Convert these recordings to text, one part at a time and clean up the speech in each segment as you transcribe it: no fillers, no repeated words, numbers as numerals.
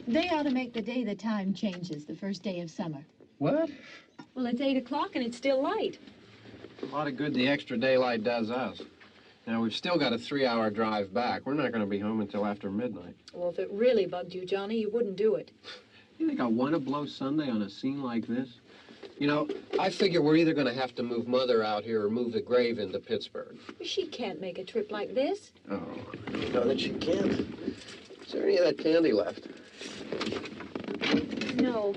They ought to make the day the time changes, the first day of summer. What? Well, it's 8 o'clock and it's still light. A lot of good the extra daylight does us. Now, we've still got a 3-hour drive back. We're not going to be home until after midnight. Well, if it really bugged you, Johnny, you wouldn't do it. You think I want to blow Sunday on a scene like this? You know, I figure we're either going to have to move Mother out here or move the grave into Pittsburgh. She can't make a trip like this. Oh, you know that she can't. Is there any of that candy left? No.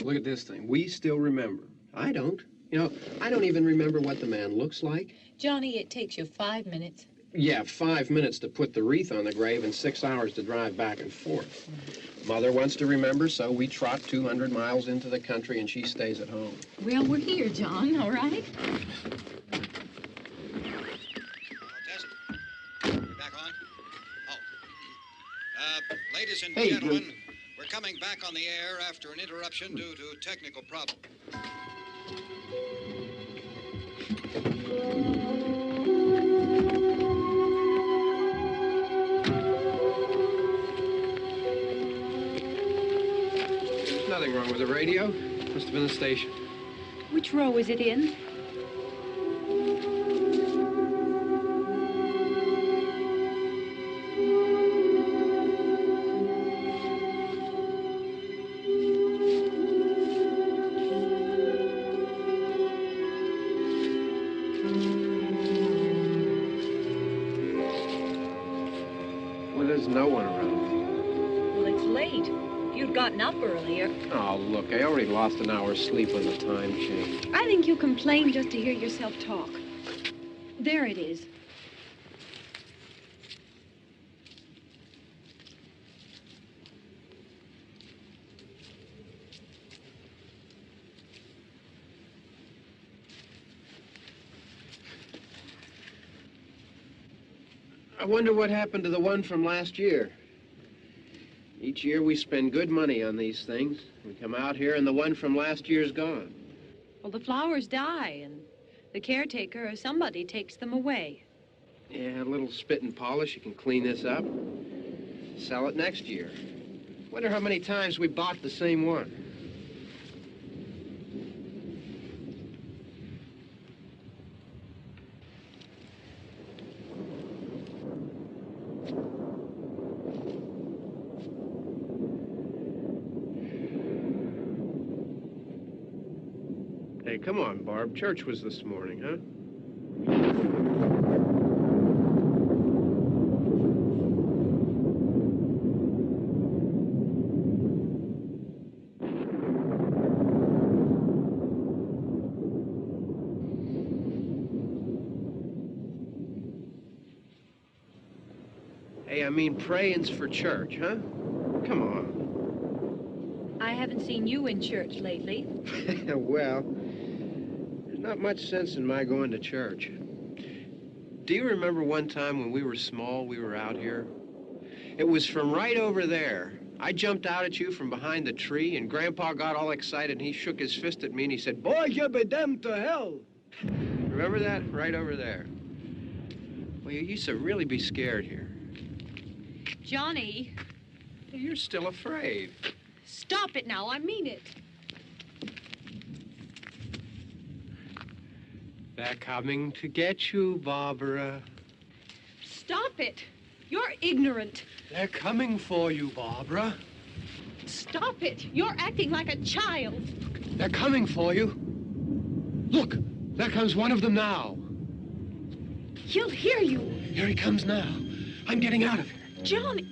Look at this thing. We still remember. I don't. You know, I don't even remember what the man looks like. Johnny, it takes you 5 minutes. Yeah, 5 minutes to put the wreath on the grave and 6 hours to drive back and forth. Mother wants to remember, so we trot 200 miles into the country and she stays at home. Well, we're here, John, all right? Test. Back on? Oh. Ladies and Hey, gentlemen, we're coming back on the air after an interruption due to technical problem. There's nothing wrong with the radio. Must have been the station. Which row is it in? Well, there's no one around. Well, it's late. If you'd gotten up earlier. Oh, look, I already lost an hour's sleep when the time changed. I think you complain just to hear yourself talk. There it is. I wonder what happened to the one from last year. Each year we spend good money on these things. We come out here and the one from last year's gone. Well, the flowers die, and the caretaker or somebody takes them away. Yeah, a little spit and polish, you can clean this up. Sell it next year. Wonder how many times we bought the same one. Hey, come on, Barb. Church was this morning, huh? I mean praying's for church, huh? Come on. I haven't seen you in church lately. Well, there's not much sense in my going to church. Do you remember one time when we were small, we were out here? It was from right over there. I jumped out at you from behind the tree, and Grandpa got all excited, and he shook his fist at me, and he said, "Boy, you be damned to hell." Remember that? Right over there. Well, you used to really be scared here. Johnny. You're still afraid. Stop it now. I mean it. They're coming to get you, Barbara. Stop it. You're ignorant. They're coming for you, Barbara. Stop it. You're acting like a child. They're coming for you. Look, there comes one of them now. He'll hear you. Here he comes now. I'm getting out of here. Johnny.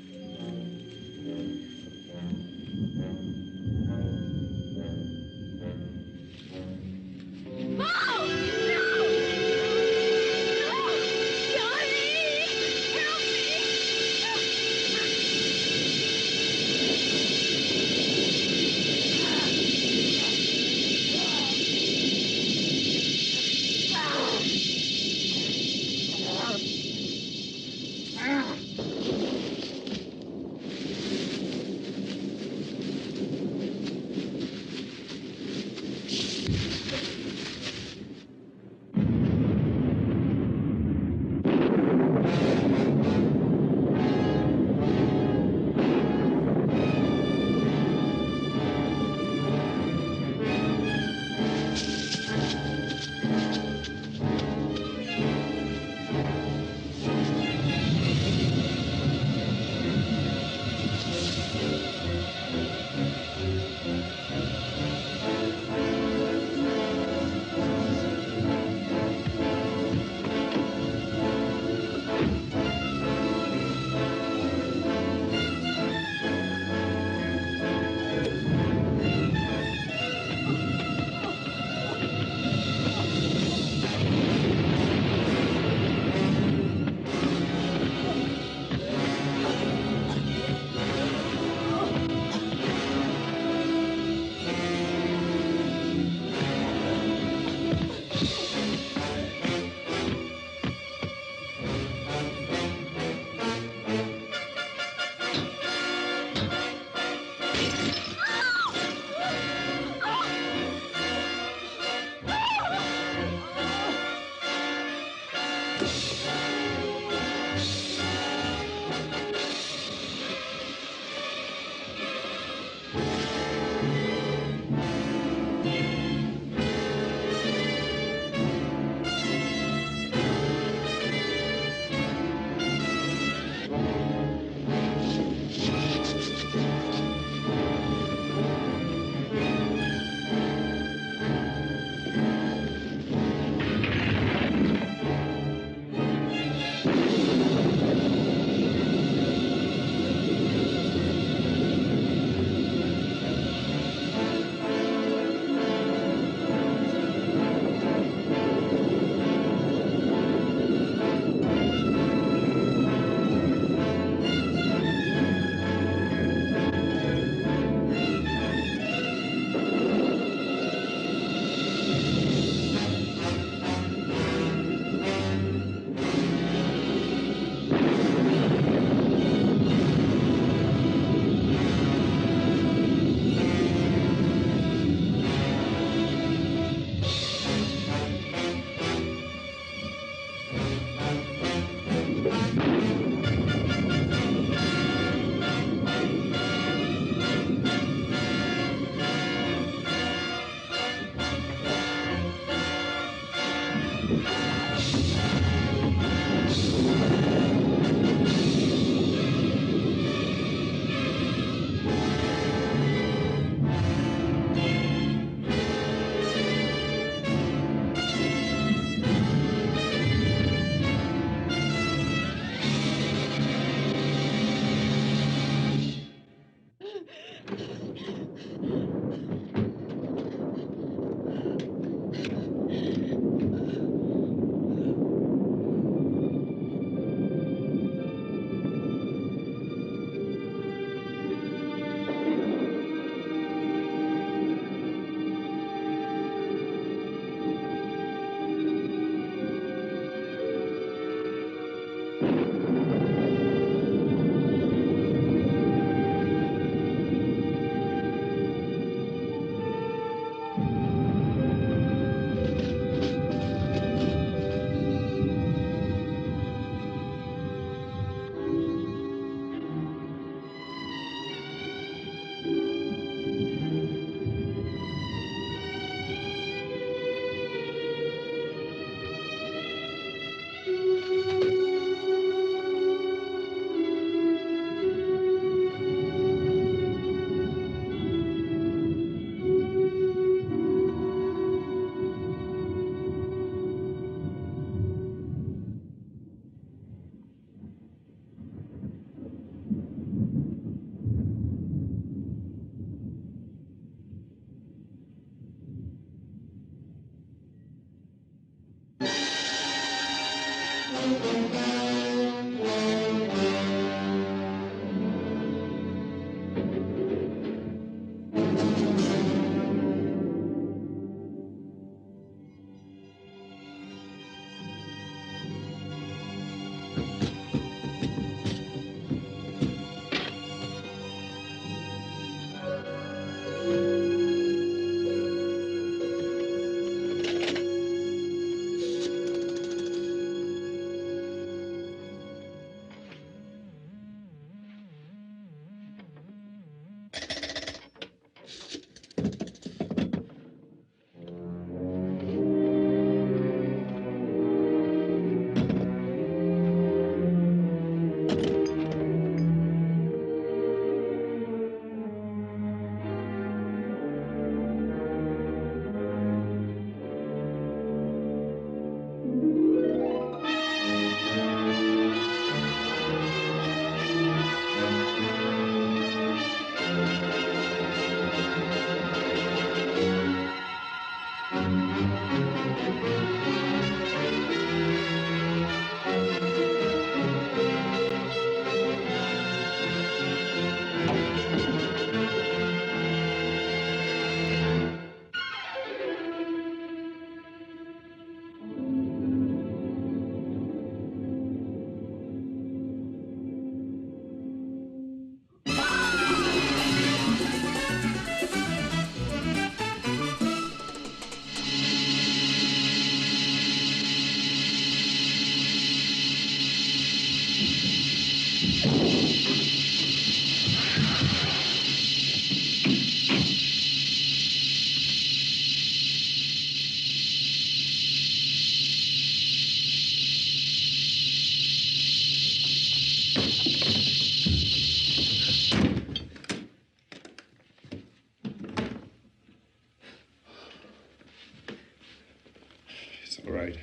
All right.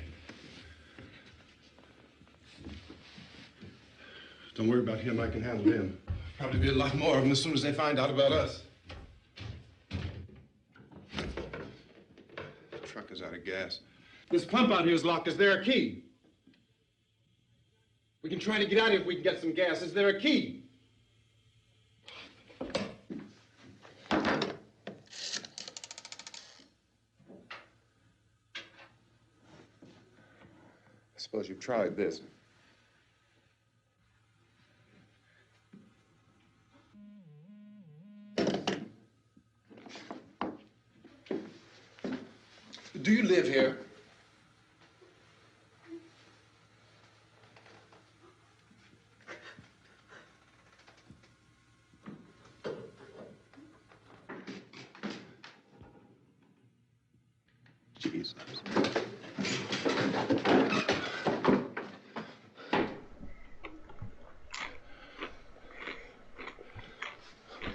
Don't worry about him. I can handle him. Probably be a lot more of them as soon as they find out about us. The truck is out of gas. This pump out here is locked. Is there a key? We can try to get out of here if we can get some gas. Is there a key? I suppose you've tried this. Do you live here? Jesus.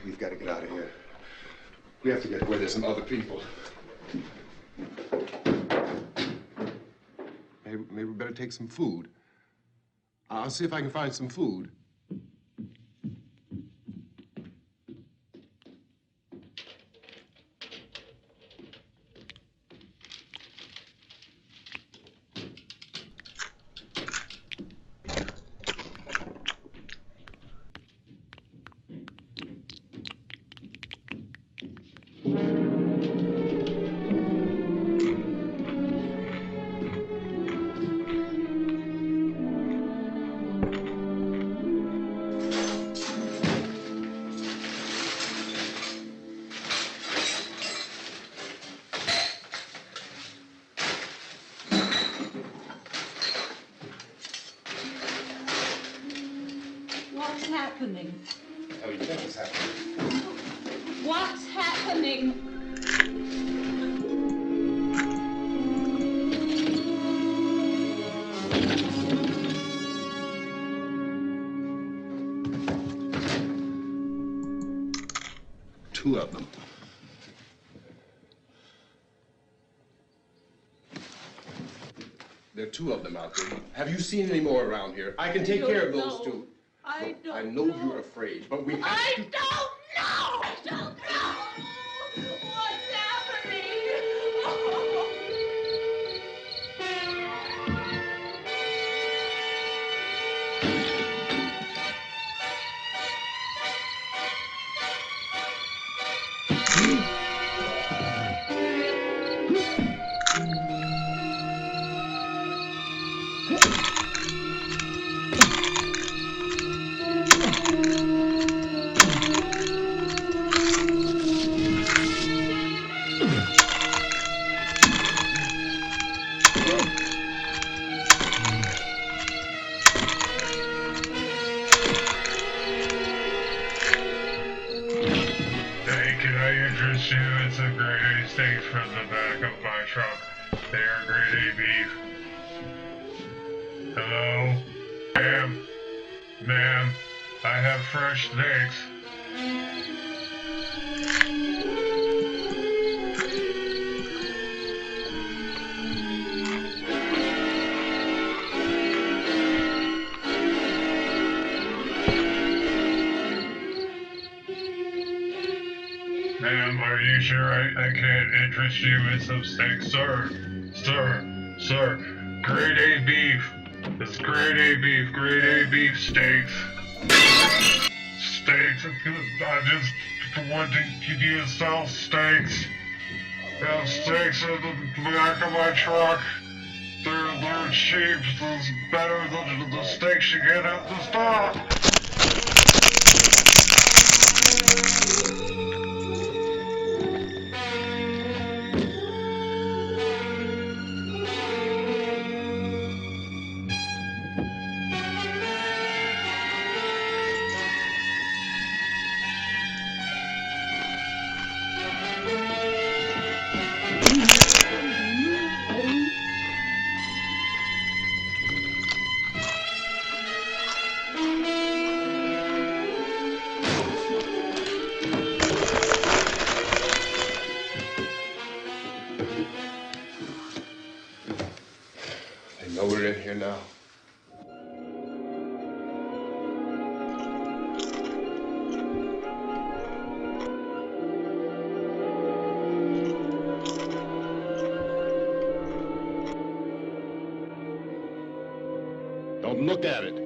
We've got to get out of here. We have to get where there's some other people. Maybe we better take some food. I'll see if I can find some food. Happening? Oh, you think it's happening? What's happening? Two of them. There are two of them out there. Have you seen any more around here? I can take care of those two. I know you're afraid, but we have to... I don't know! I don't know! What's happening? It's a grade A steak from the back of my truck. They are grade A beef. Hello? Ma'am, I have fresh steaks. Ma'am, are you sure I can't interest you in some steaks? Sir, grade A beef. It's grade A beef steaks. Steaks, I just want to you sell steaks. I have steaks in the back of my truck. They're cheap, it's better than the steaks you get at the store. here now. Don't look at it.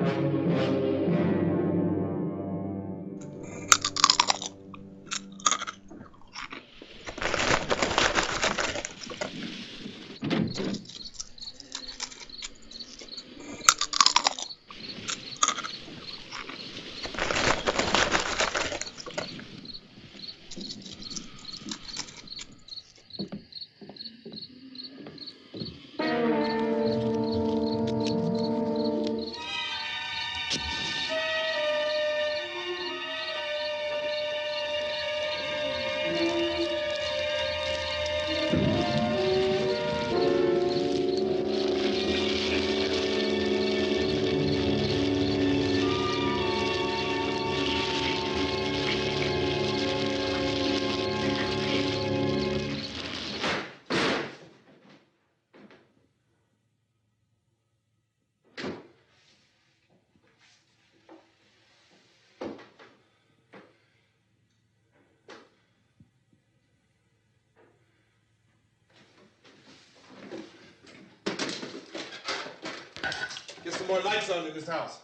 Get some more lights on in this house.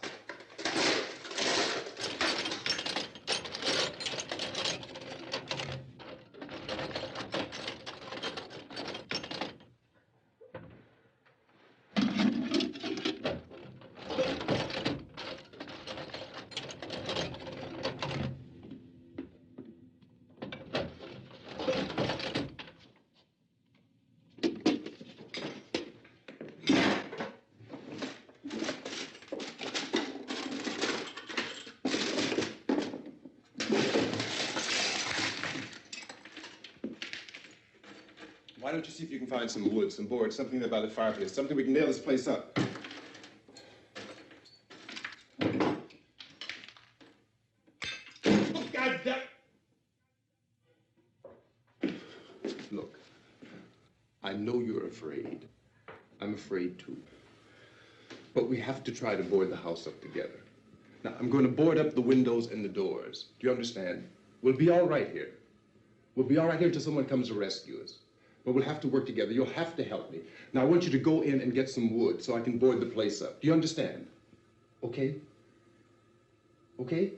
Why don't you see if you can find some wood, some board, something there by the fireplace, something we can nail this place up. Oh, God damn. Look, I know you're afraid. I'm afraid too. But we have to try to board the house up together. Now, I'm going to board up the windows and the doors. Do you understand? We'll be all right here. We'll be all right here until someone comes to rescue us. But we'll have to work together. You'll have to help me. Now, I want you to go in and get some wood so I can board the place up. Do you understand? Okay? Okay?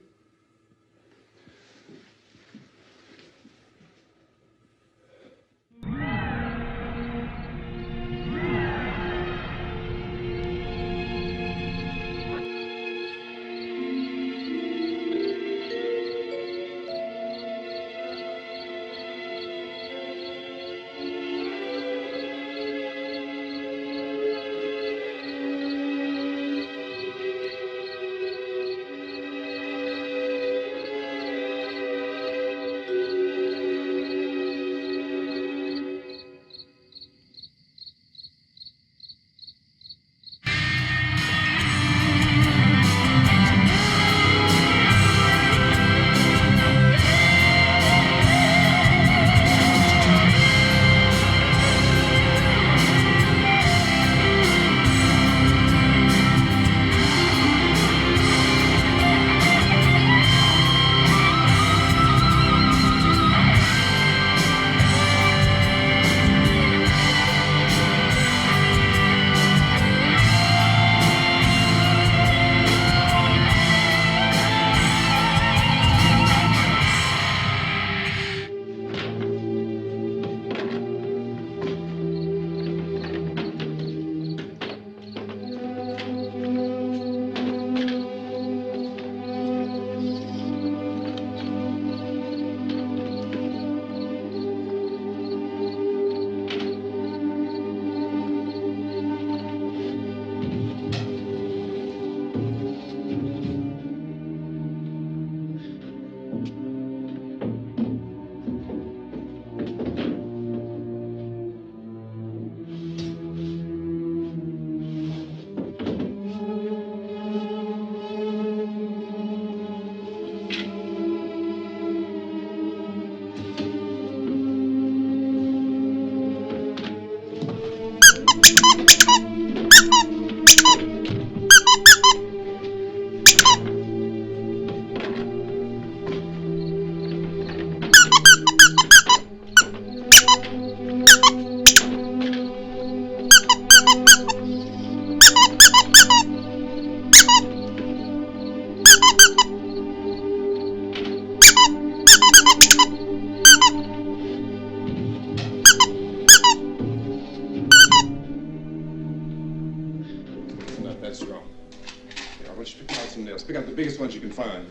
biggest ones you can find.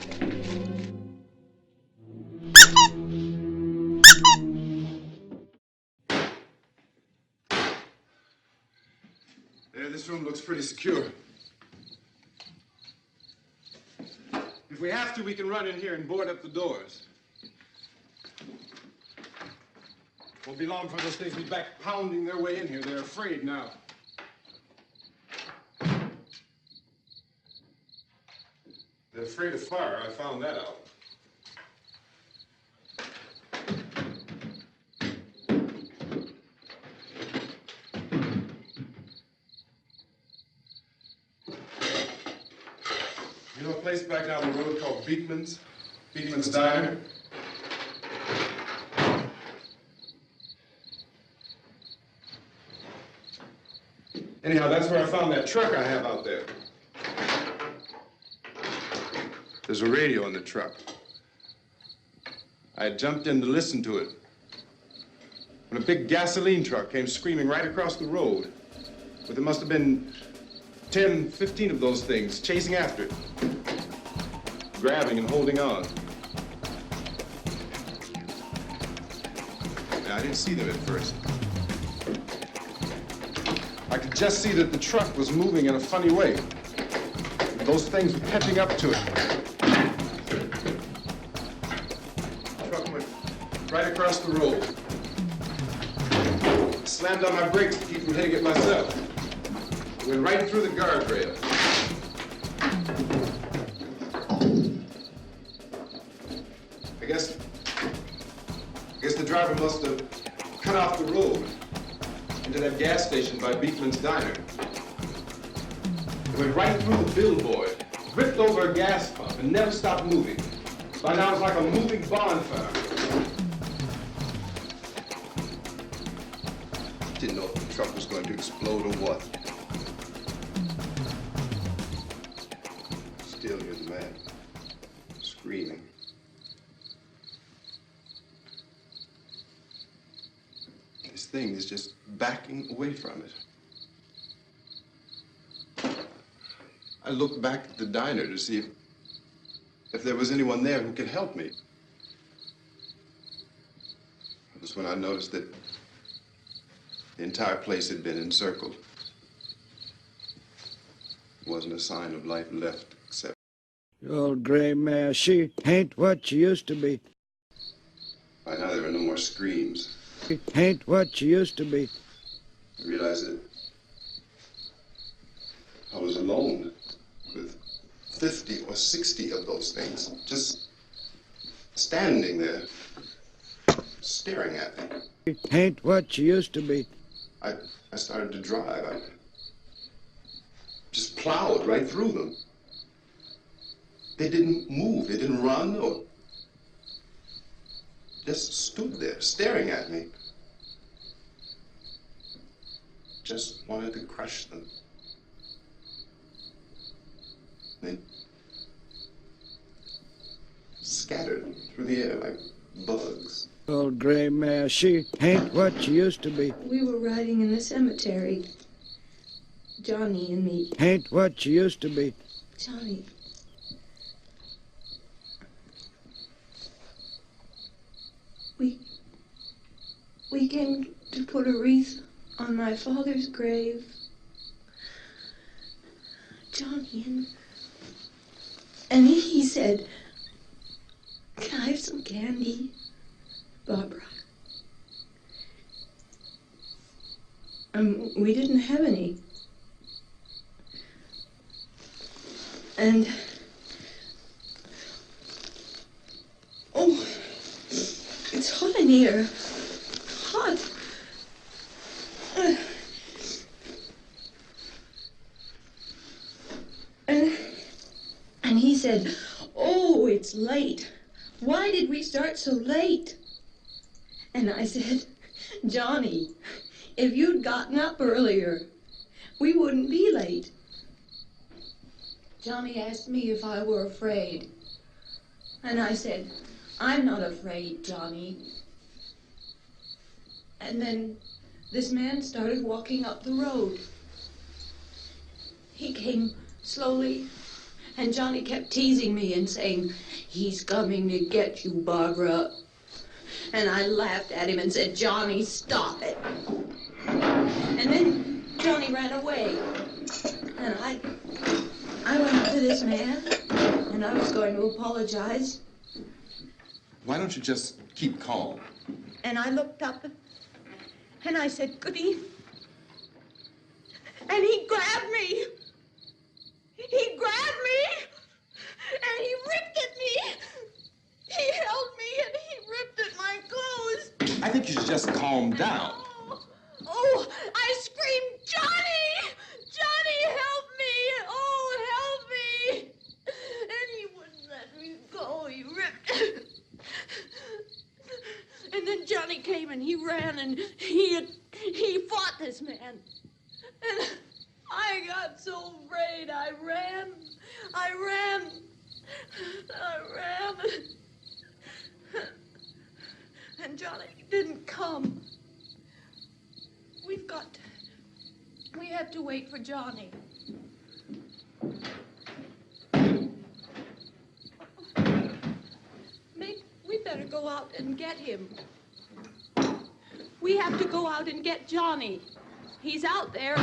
There, this room looks pretty secure. If we have to, we can run in here and board up the doors. Won't be long before those things be back pounding their way in here. They're afraid now. They're afraid of fire. I found that out. You know a place back down the road called Beekman's? Beekman's Diner? Anyhow, that's where I found that truck I have out there. There's a radio in the truck. I jumped in to listen to it when a big gasoline truck came screaming right across the road. But there must have been 10, 15 of those things chasing after it, grabbing and holding on. Now, I didn't see them at first. I could just see that the truck was moving in a funny way. Those things were catching up to it. The truck went right across the road. I slammed on my brakes to keep from hitting it myself. It went right through the guardrail. I guess the driver must have cut off the road into that gas station by Beekman's Diner. It went right through the billboard, ripped over a gas pump, and never stopped moving. By now, it's like a moving bonfire. Didn't know if the truck was going to explode or what. Still hear the man screaming. This thing is just backing away from it. I looked back at the diner to see if there was anyone there who could help me. It was when I noticed that the entire place had been encircled. There wasn't a sign of life left except... Your old gray mare, she ain't what she used to be. By now there were no more screams. She ain't what she used to be. I realized that I was alone with 50 or 60 of those things, just standing there, staring at me. She ain't what she used to be. I started to drive. I just plowed right through them. They didn't move. They didn't run or just stood there staring at me. Just wanted to crush them. They scattered through the air like bugs. Old gray mare, she ain't what she used to be. We were riding in the cemetery, Johnny and me. Ain't what she used to be. Johnny. We came to put a wreath on my father's grave. Johnny, and he said, "Can I have some candy, Barbara?" We didn't have any. And oh, it's hot in here. Hot. And he said, "Oh, it's late. Why did we start so late?" And I said, "Johnny, if you'd gotten up earlier, we wouldn't be late." Johnny asked me if I were afraid. And I said, "I'm not afraid, Johnny." And then this man started walking up the road. He came slowly And Johnny kept teasing me and saying, "He's coming to get you, Barbara." And I laughed at him and said, "Johnny, stop it." And then Johnny ran away. And I went up to this man, and I was going to apologize. Why don't you just keep calm? And I looked up, and I said, "Good evening." And he grabbed me. He grabbed me, and he ripped at me. He held me, and he ripped at my clothes. I think you should just calm down. Oh, I screamed, "Johnny! Johnny, help me! Oh, help me!" And he wouldn't let me go. He ripped. And then Johnny came, and he ran, and he fought this man. And I got so afraid. I ran. And Johnny didn't come. We have to wait for Johnny. We better go out and get him. We have to go out and get Johnny. He's out there.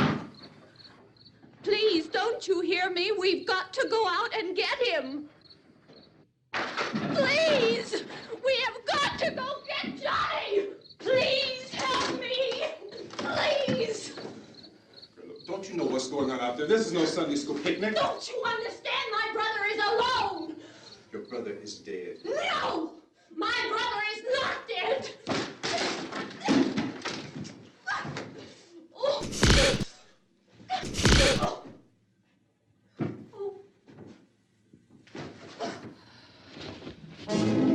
Please, don't you hear me? We've got to go out and get him. Please! We have got to go get Johnny! Please help me! Please! Don't you know what's going on out there? This is no Sunday school picnic. Don't you understand? My brother is alone! Your brother is dead. No! My brother is not dead! Oh. Oh.